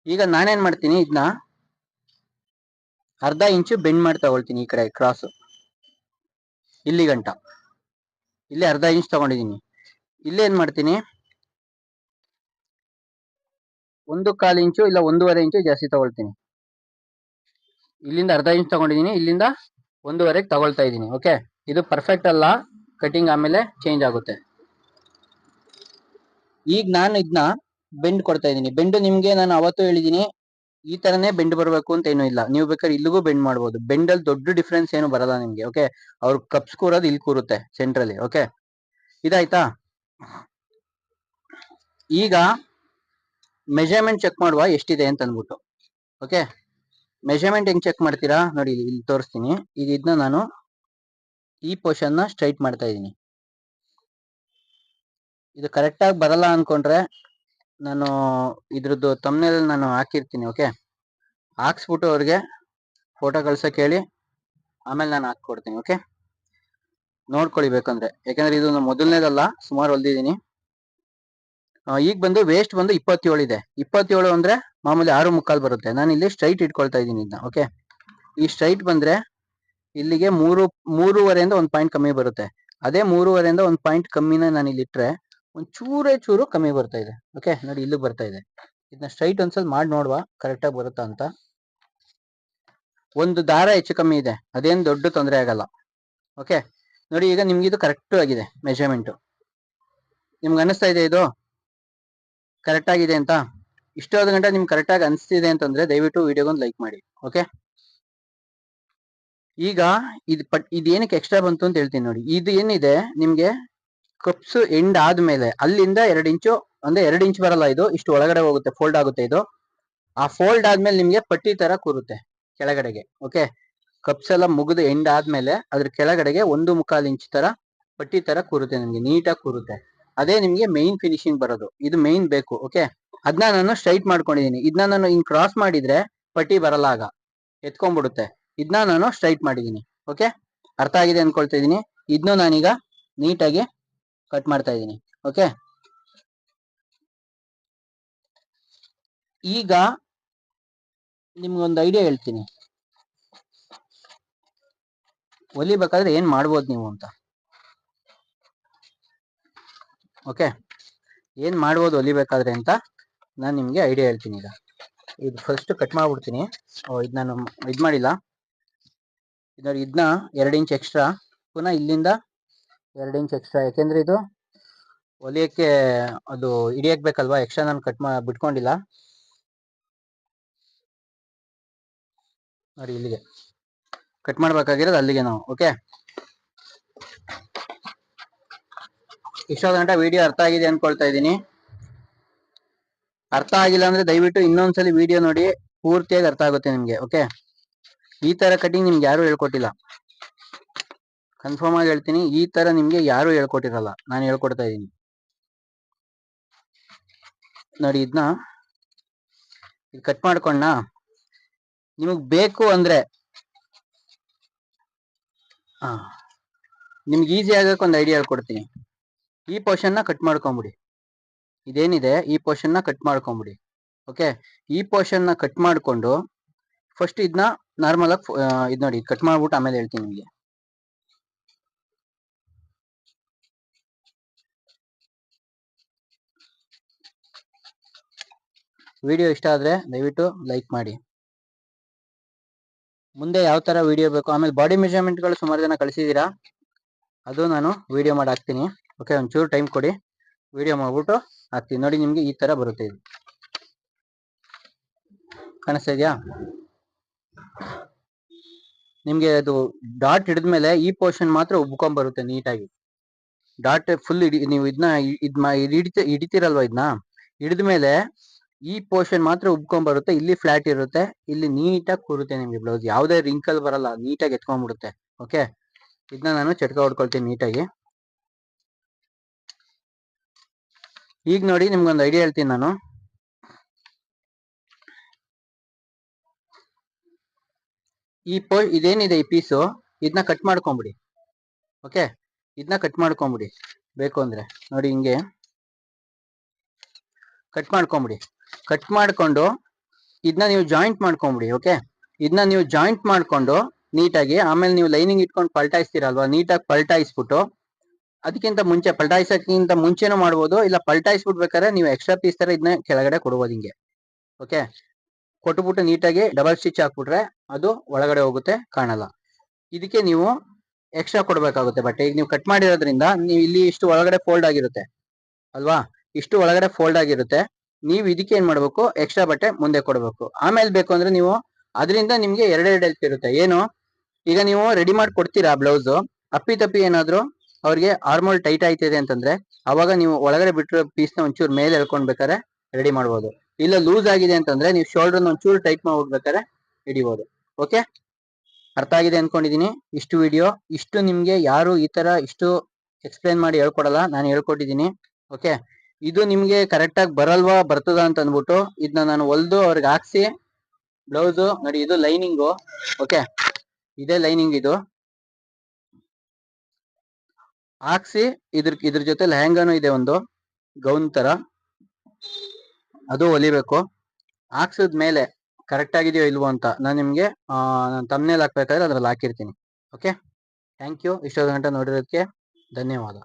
ಈಗ ನಾನೇನ್ ಮಾಡ್ತೀನಿ, ಇದನ್ನ ಅರ್ಧ ಇಂಚು ಬೆಂಡ್ ಮಾಡಿ ತಗೊಳ್ತೀನಿ. ಈ ಕಡೆ ಕ್ರಾಸ್ ಇಲ್ಲಿ ಗಂಟ, ಇಲ್ಲಿ ಅರ್ಧ ಇಂಚ್ ತಗೊಂಡಿದ್ದೀನಿ. ಇಲ್ಲೇ ಏನ್ ಮಾಡ್ತೀನಿ, 1/4 ಇಂಚು ಇಲ್ಲ 1.5 ಇಂಚು ಜಾಸ್ತಿ ತಗೊಳ್ತೀನಿ. ಇಲ್ಲಿಂದ ಅರ್ಧ ಇಂಚ್ ತಗೊಂಡಿದ್ದೀನಿ, ಇಲ್ಲಿಂದ 1.5 ತಗೊಳ್ತಾ ಇದ್ದೀನಿ. ಓಕೆ, ಇದು ಪರ್ಫೆಕ್ಟ್ ಅಲ್ಲ, ಕಟಿಂಗ್ ಆಮೇಲೆ ಚೇಂಜ್ ಆಗುತ್ತೆ. ಈಗ ನಾನು ಇದನ್ನ ಬೆಂಡ್ ಕೊಡ್ತಾ ಇದ್ದೀನಿ. ಬೆಂಡ್ ನಿಮ್ಗೆ ನಾನು ಅವತ್ತು ಹೇಳಿದೀನಿ, ಈ ತರನೇ ಬೆಂಡ್ ಬರಬೇಕು ಅಂತ ಏನೂ ಇಲ್ಲ. ನೀವು ಬೇಕಾದ್ರೆ ಇಲ್ಲಿಗೂ ಬೆಂಡ್ ಮಾಡ್ಬೋದು. ಬೆಂಡ್ ಅಲ್ಲಿ ದೊಡ್ಡ ಡಿಫ್ರೆನ್ಸ್ ಏನು ಬರಲ್ಲ ನಿಮ್ಗೆ. ಓಕೆ, ಅವ್ರು ಕಪ್ಸ್ ಕೂರೋದು ಇಲ್ಲಿ ಕೂರುತ್ತೆ ಸೆಂಟ್ರಲ್ಲಿ. ಓಕೆ, ಇದಾಯ್ತಾ? ಈಗ ಮೆಜರ್ಮೆಂಟ್ ಚೆಕ್ ಮಾಡುವ ಎಷ್ಟಿದೆ ಅಂತ ಅಂದ್ಬಿಟ್ಟು. ಓಕೆ, ಮೆಜರ್ಮೆಂಟ್ ಹೆಂಗ್ ಚೆಕ್ ಮಾಡ್ತೀರಾ ನೋಡಿ, ಇಲ್ಲಿ ತೋರಿಸ್ತೀನಿ. ಈಗ ಇದನ್ನ ನಾನು ಈ ಪೋರ್ಷನ್ ನ ಸ್ಟ್ರೈಟ್ ಮಾಡ್ತಾ ಇದ್ದೀನಿ. ಇದು ಕರೆಕ್ಟ್ ಆಗಿ ಬರಲ್ಲ ಅನ್ಕೊಂಡ್ರೆ ನಾನು ಇದ್ರದ್ದು ತಮ್ನೇಲ್ ನಾನು ಹಾಕಿರ್ತೀನಿ. ಓಕೆ, ಹಾಕ್ಸ್ಬಿಟ್ಟು ಅವ್ರಿಗೆ ಫೋಟೋ ಕಳ್ಸಕ್ ಹೇಳಿ, ಆಮೇಲೆ ನಾನು ಹಾಕೊಡ್ತೀನಿ. ಓಕೆ, ನೋಡ್ಕೊಳ್ಳಿ ಬೇಕಂದ್ರೆ, ಯಾಕಂದ್ರೆ ಇದು ಮೊದಲನೇದಲ್ಲ, ಸುಮಾರು ಹೊಲ್ದಿದ್ದೀನಿ. ಈಗ ಬಂದು ವೇಸ್ಟ್ ಬಂದು 27 ಇದೆ. 27 ಅಂದ್ರೆ ಮಾಮೂಲಿ 6.75 ಬರುತ್ತೆ. ನಾನು ಇಲ್ಲಿ ಸ್ಟ್ರೈಟ್ ಇಟ್ಕೊಳ್ತಾ ಇದ್ದೀನಿ ಇದನ್ನ. ಓಕೆ, ಈ ಸ್ಟ್ರೈಟ್ ಬಂದ್ರೆ ಇಲ್ಲಿಗೆ 3.5 1 ಪಾಯಿಂಟ್ ಕಮ್ಮಿ ಬರುತ್ತೆ. ಅದೇ 3.5 1 ಪಾಯಿಂಟ್ ಕಮ್ಮಿನ ನಾನು ಇಲ್ಲಿ ಇಟ್ರೆ ಒಂದ್ ಚೂರು ಕಮ್ಮಿ ಬರ್ತಾ ಇದೆ. ಓಕೆ, ನೋಡಿ ಇಲ್ಲಿ ಬರ್ತಾ ಇದೆ. ಇದನ್ನ ಸ್ಟ್ರೈಟ್ ಒಂದ್ಸಲ ಮಾಡಿ ನೋಡುವ ಕರೆಕ್ಟ್ ಆಗಿ ಬರುತ್ತಾ ಅಂತ. ಒಂದು ದಾರ ಹೆಚ್ಚು ಕಮ್ಮಿ ಇದೆ, ಅದೇನು ದೊಡ್ಡ ತೊಂದರೆ ಆಗಲ್ಲ. ಓಕೆ, ನೋಡಿ ಈಗ ನಿಮ್ಗೆ ಇದು ಕರೆಕ್ಟ್ ಆಗಿದೆ ಮೆಜರ್ಮೆಂಟ್. ನಿಮ್ಗೆ ಅನಿಸ್ತಾ ಇದೆ ಇದು ಕರೆಕ್ಟ್ ಆಗಿದೆ ಅಂತ? ಇಷ್ಟಾದ ಗಂಟೆ ನಿಮ್ಗೆ ಕರೆಕ್ಟ್ ಆಗಿ ಅನಿಸ್ತಿದೆ ಅಂತಂದ್ರೆ ದಯವಿಟ್ಟು ವಿಡಿಯೋಗೊಂದು ಲೈಕ್ ಮಾಡಿ. ಓಕೆ, ಈಗ ಇದೇನಕ್ಕೆ ಎಕ್ಸ್ಟ್ರಾ ಬಂತು ಅಂತ ಹೇಳ್ತೀನಿ ನೋಡಿ. ಇದು ಏನಿದೆ ನಿಮ್ಗೆ ಕಪ್ಸ್ ಎಂಡ್ ಆದ್ಮೇಲೆ ಅಲ್ಲಿಂದ 2 ಇಂಚು, ಅಂದ್ರೆ 2 ಇಂಚ್ ಬರಲ್ಲ, ಇದು ಇಷ್ಟು ಒಳಗಡೆ ಹೋಗುತ್ತೆ, ಫೋಲ್ಡ್ ಆಗುತ್ತೆ ಇದು. ಆ ಫೋಲ್ಡ್ ಆದ್ಮೇಲೆ ನಿಮ್ಗೆ ಪಟ್ಟಿ ತರ ಕೂರುತ್ತೆ ಕೆಳಗಡೆಗೆ. ಓಕೆ, ಕಪ್ಸ್ ಎಲ್ಲ ಮುಗಿದು ಎಂಡ್ ಆದ್ಮೇಲೆ ಅದ್ರ ಕೆಳಗಡೆಗೆ 1.25 ಇಂಚ್ ತರ ಪಟ್ಟಿ ತರ ಕೂರುತ್ತೆ, ನಿಮ್ಗೆ ನೀಟಾಗಿ ಕೂರುತ್ತೆ. ಅದೇ ನಿಮ್ಗೆ ಮೈನ್ ಫಿನಿಶಿಂಗ್ ಬರೋದು. ಇದು ಮೈನ್ ಬೇಕು. ಓಕೆ, ಅದನ್ನ ನಾನು ಸ್ಟ್ರೈಟ್ ಮಾಡ್ಕೊಂಡಿದೀನಿ. ಇದನ್ನ ನಾನು ಹಿಂಗ್ ಕ್ರಾಸ್ ಮಾಡಿದ್ರೆ ಪಟ್ಟಿ ಬರಲ್ಲ, ಆಗ ಎತ್ಕೊಂಡ್ಬಿಡುತ್ತೆ. ಇದನ್ನ ನಾನು ಸ್ಟ್ರೈಟ್ ಮಾಡಿದೀನಿ. ಓಕೆ, ಅರ್ಥ ಆಗಿದೆ ಅನ್ಕೊಳ್ತಾ ಇದೀನಿ. ಇದನ್ನು ನಾನೀಗ ನೀಟಾಗಿ ಕಟ್ ಮಾಡ್ತಾ ಇದ್ದೀನಿ. ಓಕೆ, ಈಗ ನಿಮ್ಗೊಂದು ಐಡಿಯಾ ಹೇಳ್ತೀನಿ, ಹೊಲಿಬೇಕಾದ್ರೆ ಏನ್ ಮಾಡ್ಬೋದು ನೀವು ಅಂತ. ಓಕೆ, ಏನ್ ಮಾಡ್ಬೋದು ಹೊಲಿಬೇಕಾದ್ರೆ ಅಂತ ನಾನು ನಿಮ್ಗೆ ಐಡಿಯಾ ಹೇಳ್ತೀನಿ. ಈಗ ಇದು ಫಸ್ಟ್ ಕಟ್ ಮಾಡ್ಬಿಡ್ತೀನಿ. ಇದು ನಾನು ಇದು ಮಾಡಿಲ್ಲ. ಇದನ್ನ 2 ಇಂಚ್ ಎಕ್ಸ್ಟ್ರಾ, ಪುನಃ ಇಲ್ಲಿಂದ 2 ಇಂಚ್ ಎಕ್ಸ್ಟ್ರಾ, ಯಾಕೆಂದ್ರೆ ಇದು ಹೊಲಿಯಕ್ಕೆ ಅದು ಹಿಡಿಯಕ್ ಬೇಕಲ್ವಾ, ಎಕ್ಸ್ಟ್ರಾ ನಾನು ಬಿಟ್ಕೊಂಡಿಲ್ಲ ನೋಡಿ. ಇಲ್ಲಿಗೆ ಕಟ್ ಮಾಡ್ಬೇಕಾಗಿರೋದು ಅಲ್ಲಿಗೆ ನಾವು. ಓಕೆ, ಇಷ್ಟೊಂದು ಗಂಟೆ ವಿಡಿಯೋ ಅರ್ಥ ಆಗಿದೆ ಅನ್ಕೊಳ್ತಾ ಇದ್ದೀನಿ. ಅರ್ಥ ಆಗಿಲ್ಲ ಅಂದ್ರೆ ದಯವಿಟ್ಟು ಇನ್ನೊಂದ್ಸಲಿ ವಿಡಿಯೋ ನೋಡಿ, ಪೂರ್ತಿಯಾಗಿ ಅರ್ಥ ಆಗುತ್ತೆ ನಿಮ್ಗೆ. ಓಕೆ, ಈ ತರ ಕಟಿಂಗ್ ನಿಮ್ಗೆ ಯಾರು ಹೇಳ್ಕೊಟ್ಟಿಲ್ಲ, ಕನ್ಫರ್ಮ್ ಆಗಿ ಹೇಳ್ತೀನಿ. ಈ ತರ ನಿಮ್ಗೆ ಯಾರು ಹೇಳ್ಕೊಟ್ಟಿರಲ್ಲ, ನಾನು ಹೇಳ್ಕೊಡ್ತಾ ಇದ್ದೀನಿ ನೋಡಿ. ಇದನ್ನ ಕಟ್ ಮಾಡ್ಕೊಂಡ ನಿಮಗ್ ಬೇಕು ಅಂದ್ರೆ ನಿಮ್ಗೆ ಈಸಿ ಆಗಕ್ಕೆ ಒಂದು ಐಡಿಯಾ ಹೇಳ್ಕೊಡ್ತೀನಿ. ಈ ಪೋರ್ಷನ್ ನ ಕಟ್ ಮಾಡ್ಕೊಂಬಿಡಿ. ಇದೇನಿದೆ ಈ ಪೋರ್ಷನ್ ನ ಕಟ್ ಮಾಡ್ಕೊಂಬಿಡಿ. ಓಕೆ, ಈ ಪೋರ್ಷನ್ ನ ಕಟ್ ಮಾಡ್ಕೊಂಡು ಫಸ್ಟ್ ಇದನ್ನ ನಾರ್ಮಲ್ ಆಗಿ ಇದು ನೋಡಿ ಕಟ್ ಮಾಡ್ಬಿಟ್ಟು ಆಮೇಲೆ ಹೇಳ್ತೀನಿ ನಿಮಗೆ. ವಿಡಿಯೋ ಇಷ್ಟ ಆದ್ರೆ ದಯವಿಟ್ಟು ಲೈಕ್ ಮಾಡಿ. ಮುಂದೆ ಯಾವ ತರ ವಿಡಿಯೋ ಬೇಕು, ಆಮೇಲೆ ಬಾಡಿ ಮೆಜರ್ಮೆಂಟ್ಗಳು ಸುಮಾರು ಜನ ಕಳಿಸಿದೀರಾ, ಅದು ನಾನು ವಿಡಿಯೋ ಮಾಡಿ ಹಾಕ್ತೀನಿ. ಓಕೆ, ಒಂಚೂರು ಟೈಮ್ ಕೊಡಿ, ವಿಡಿಯೋ ಮಾಡ್ಬಿಟ್ಟು ಹಾಕ್ತೀನಿ ನೋಡಿ. ನಿಮ್ಗೆ ಈ ತರ ಬರುತ್ತೆ. ಇದು ಕಾಣಿಸ್ತಾ ಇದೆಯಾ ನಿಮ್ಗೆ? ಅದು ಡಾಟ್ ಹಿಡಿದ್ಮೇಲೆ ಈ ಪೋರ್ಷನ್ ಮಾತ್ರ ಉಬ್ಕೊಂಡ್ ಬರುತ್ತೆ ನೀಟಾಗಿ. ಡಾಟ್ ಫುಲ್ ನೀವು ಇದನ್ನ ಹಿಡಿತೀರಲ್ವಾ, ಇದನ್ನ ಹಿಡಿದ್ಮೇಲೆ ಈ ಪೋರ್ಷನ್ ಮಾತ್ರ ಉಬ್ಕೊಂಡ್ ಬರುತ್ತೆ. ಇಲ್ಲಿ ಫ್ಲಾಟ್ ಇರುತ್ತೆ, ಇಲ್ಲಿ ನೀಟಾಗಿ ಕೂರುತ್ತೆ ನಿಮ್ಗೆ ಬ್ಲೌಸ್. ಯಾವುದೇ ರಿಂಕಲ್ ಬರಲ್ಲ, ನೀಟಾಗಿ ಎತ್ಕೊಂಡ್ಬಿಡುತ್ತೆ. ಓಕೆ, ಇದನ್ನ ನಾನು ಚಟ್ಕ ಹೊಡ್ಕೊಳ್ತೀನಿ ನೀಟಾಗಿ. ಈಗ ನೋಡಿ ನಿಮ್ಗೊಂದು ಐಡಿಯಾ ಹೇಳ್ತೀನಿ ನಾನು. ಇದೇನಿದೆ ಈ ಪೀಸು, ಇದನ್ನ ಕಟ್ ಮಾಡ್ಕೊಂಬಿಡಿ. ಓಕೆ, ಇದನ್ನ ಕಟ್ ಮಾಡ್ಕೊಂಬಿಡಿ ಬೇಕು ಅಂದ್ರೆ ನೋಡಿ, ಹಿಂಗೆ ಕಟ್ ಮಾಡ್ಕೊಂಬಿಡಿ. ಕಟ್ ಮಾಡ್ಕೊಂಡು ಇದನ್ನ ನೀವು ಜಾಯಿಂಟ್ ಮಾಡ್ಕೊಂಬಿಡಿ. ಓಕೆ, ಇದನ್ನ ನೀವು ಜಾಯಿಂಟ್ ಮಾಡ್ಕೊಂಡು ನೀಟಾಗಿ, ಆಮೇಲೆ ನೀವು ಲೈನಿಂಗ್ ಇಟ್ಕೊಂಡು ಪಲ್ಟಾಯಿಸ್ತೀರಲ್ವಾ, ನೀಟಾಗಿ ಪಲ್ಟಾಯಿಸ್ಬಿಟ್ಟು, ಅದಕ್ಕಿಂತ ಮುಂಚೆ ಪಲ್ಟಾಯಿಸಕ್ಕಿಂತ ಮುಂಚೆನೂ ಮಾಡ್ಬೋದು, ಇಲ್ಲ ಪಲ್ಟಾಯಿಸ್ಬಿಡ್ಬೇಕಾದ್ರೆ ನೀವು ಎಕ್ಸ್ಟ್ರಾ ಪೀಸ್ ತರ ಇದನ್ನ ಕೆಳಗಡೆ ಕೊಡ್ಬೋದು ಹಿಂಗೆ. ಓಕೆ, ಕೊಟ್ಬಿಟ್ಟು ನೀಟಾಗಿ ಡಬಲ್ ಸ್ಟಿಚ್ ಹಾಕ್ಬಿಟ್ರೆ ಅದು ಒಳಗಡೆ ಹೋಗುತ್ತೆ, ಕಾಣಲ್ಲ. ಇದಕ್ಕೆ ನೀವು ಎಕ್ಸ್ಟ್ರಾ ಕೊಡ್ಬೇಕಾಗುತ್ತೆ ಬಟ್ಟೆ. ಈಗ ನೀವು ಕಟ್ ಮಾಡಿರೋದ್ರಿಂದ ನೀವು ಇಲ್ಲಿ ಇಷ್ಟು ಒಳಗಡೆ ಫೋಲ್ಡ್ ಆಗಿರುತ್ತೆ ಅಲ್ವಾ, ಇಷ್ಟು ಒಳಗಡೆ ಫೋಲ್ಡ್ ಆಗಿರುತ್ತೆ. ನೀವು ಇದಕ್ಕೆ ಏನ್ ಮಾಡ್ಬೇಕು, ಎಕ್ಸ್ಟ್ರಾ ಬಟ್ಟೆ ಮುಂದೆ ಕೊಡ್ಬೇಕು. ಆಮೇಲೆ ಬೇಕು ಅಂದ್ರೆ ನೀವು ಅದರಿಂದ ನಿಮ್ಗೆ ಎರಡೆರಡು ಹೆಲ್ಪ್ ಇರುತ್ತೆ. ಏನು, ಈಗ ನೀವು ರೆಡಿ ಮಾಡಿ ಕೊಡ್ತೀರಾ ಬ್ಲೌಸ್, ಅಪ್ಪಿ ತಪ್ಪಿ ಏನಾದ್ರು ಅವ್ರಿಗೆ ಆರ್ಮೋಲ್ ಟೈಟ್ ಆಯ್ತಿದೆ ಅಂತಂದ್ರೆ ಅವಾಗ ನೀವು ಒಳಗಡೆ ಬಿಟ್ಟಿರೋ ಪೀಸ್ ನ ಒಂಚೂರು ಮೇಲೆ ಎಳ್ಕೊಂಡ್ಬೇಕಾದ್ರೆ ರೆಡಿ ಮಾಡ್ಬೋದು. ಇಲ್ಲ ಲೂಸ್ ಆಗಿದೆ ಅಂತಂದ್ರೆ ನೀವು ಶೋಲ್ಡರ್ ಒಂಚೂರು ಟೈಟ್ ಮಾಡ್ಬೇಕಾದ್ರೆ ಹಿಡಿಬಹುದು. ಓಕೆ, ಅರ್ಥ ಆಗಿದೆ ಅನ್ಕೊಂಡಿದೀನಿ. ಇಷ್ಟು ವಿಡಿಯೋ, ಇಷ್ಟು ನಿಮ್ಗೆ ಯಾರು ಈ ತರ ಇಷ್ಟು ಎಕ್ಸ್ಪ್ಲೈನ್ ಮಾಡಿ ಹೇಳ್ಕೊಡಲ್ಲ, ನಾನು ಹೇಳ್ಕೊಟ್ಟಿದ್ದೀನಿ. ಓಕೆ, ಇದು ನಿಮ್ಗೆ ಕರೆಕ್ಟ್ ಆಗಿ ಬರಲ್ವಾ ಬರ್ತದ ಅಂತ ಅಂದ್ಬಿಟ್ಟು ಇದನ್ನ ನಾನು ಹೊಲ್ದು ಅವ್ರಿಗೆ ಹಾಕ್ಸಿ ಬ್ಲೌಸ್ ನೋಡಿ, ಇದು ಲೈನಿಂಗು. ಓಕೆ, ಇದೇ ಲೈನಿಂಗ್, ಇದು ಹಾಕ್ಸಿ ಇದ್ರ ಜೊತೆ ಲೆಹಂಗಾನು ಇದೆ, ಒಂದು ಗೌನ್ ತರ, ಅದು ಹೊಲಿಬೇಕು. ಹಾಕ್ಸಿದ್ಮೇಲೆ ಕರೆಕ್ಟ್ ಆಗಿದೆಯೋ ಇಲ್ವೋ ಅಂತ ನಾನು ನಿಮ್ಗೆ ತಮ್ನೇಲ್ ಹಾಕ್ಬೇಕಾದ್ರೆ ಅದ್ರಲ್ಲಿ ಹಾಕಿರ್ತೀನಿ. Okay, thank you. ಇಷ್ಟೊಂದು ಗಂಟೆ ನೋಡಿರೋದಕ್ಕೆ ಧನ್ಯವಾದ.